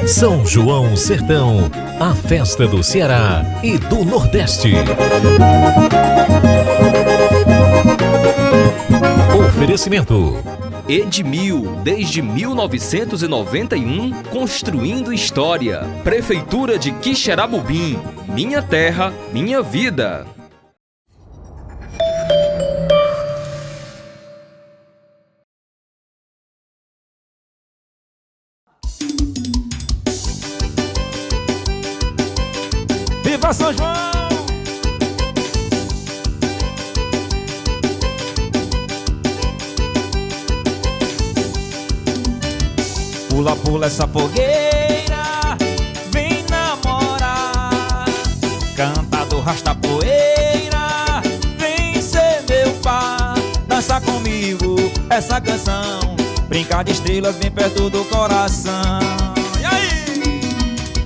São João Sertão, a festa do Ceará e do Nordeste. Oferecimento Edmil, desde 1991, construindo história. Prefeitura de Quixeramobim, minha terra, minha vida. Viva São João! Pula, pula essa fogueira, vem namorar. Canta do rasta poeira, vem ser meu par. Dança comigo essa canção, brincar de estrelas bem perto do coração. E aí?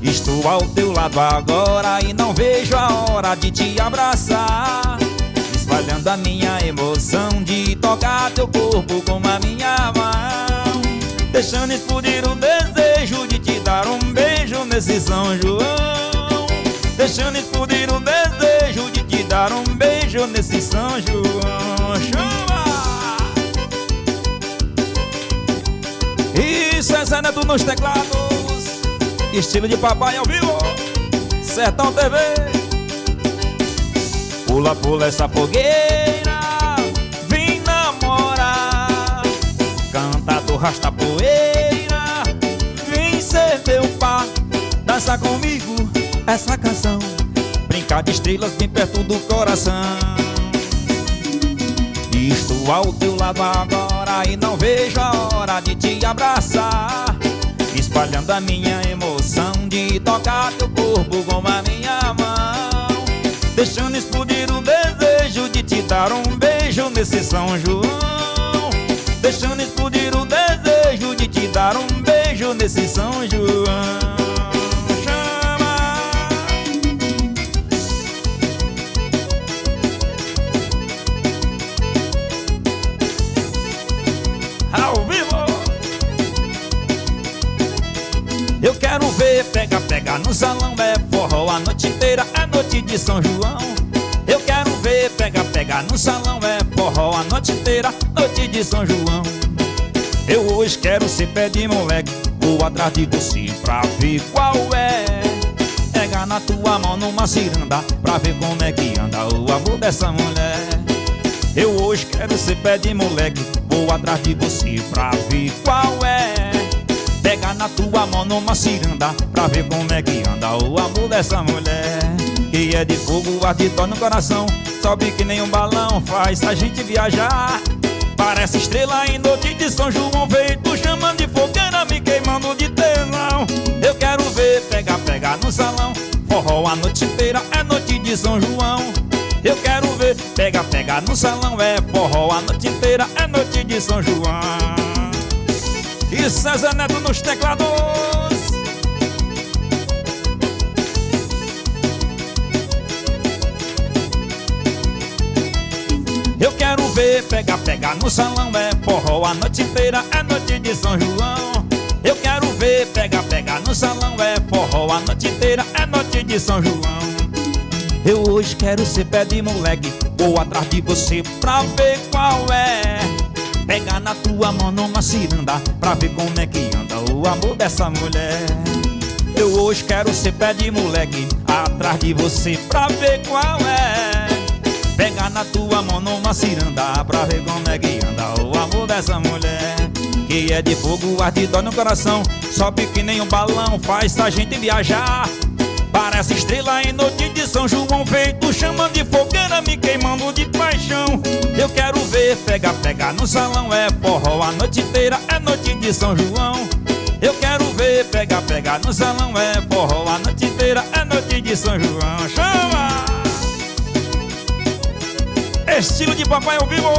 Estou ao teu lado agora e não vejo a hora de te abraçar, espalhando a minha emoção de tocar teu corpo com a minha mão, deixando explodir o desejo de te dar um beijo nesse São João, deixando explodir o desejo de te dar um beijo nesse São João. Chama! Isso é Zé Neto nos teclados, estilo de papai ao vivo, Sertão TV. Pula, pula essa fogueira, vem namorar. Canta do rasta poeira, vem ser meu par. Dança comigo essa canção, brincar de estrelas bem perto do coração. Estou ao teu lado agora e não vejo a hora de te abraçar, espalhando a minha emoção de tocar teu corpo com a minha mão, deixando explodir o desejo de te dar um beijo nesse São João, deixando explodir o desejo de te dar um beijo nesse São João. Chama! Ao vivo! Eu quero ver pega, pega no salão, é forró a noite inteira, é noite de São João. Eu quero ver pega, pega no salão, é forró a noite inteira, noite de São João. Eu hoje quero ser pé de moleque, vou atrás de você pra ver qual é. Pega na tua mão numa ciranda, pra ver como é que anda o amor dessa mulher. Eu hoje quero ser pé de moleque, vou atrás de você pra ver qual é. Pega na tua mão numa ciranda, pra ver como é que anda o amor dessa mulher. Que é de fogo, arde dó no coração, sobe que nem um balão, faz a gente viajar. Parece estrela em noite de São João, feito chamando de fogueira, me queimando de tesão. Eu quero ver pega, pega no salão, forró a noite inteira, é noite de São João. Eu quero ver pega, pega no salão, é forró a noite inteira, é noite de São João. E Zé Neto nos teclados. Eu quero ver pega, pega no salão, é forró a noite inteira, é noite de São João. Eu quero ver pega, pega no salão, é forró a noite inteira, é noite de São João. Eu hoje quero ser pé de moleque, vou atrás de você pra ver qual é. Pega na tua mão numa ciranda, pra ver como é que anda o amor dessa mulher. Eu hoje quero ser pé de moleque, atrás de você pra ver qual é. Pega na tua mão numa ciranda, pra ver como é que anda o amor dessa mulher. Que é de fogo, arde dó no coração, sobe que nem um balão, faz a gente viajar. Parece estrela em noite de São João, feito chamando de fogueira, me queimando de paixão. Eu quero ver pega, pega no salão, é forró a noite inteira, é noite de São João. Eu quero ver pega, pega no salão, é forró a noite inteira, é noite de São João. Chama! Estilo de papai ao vivo.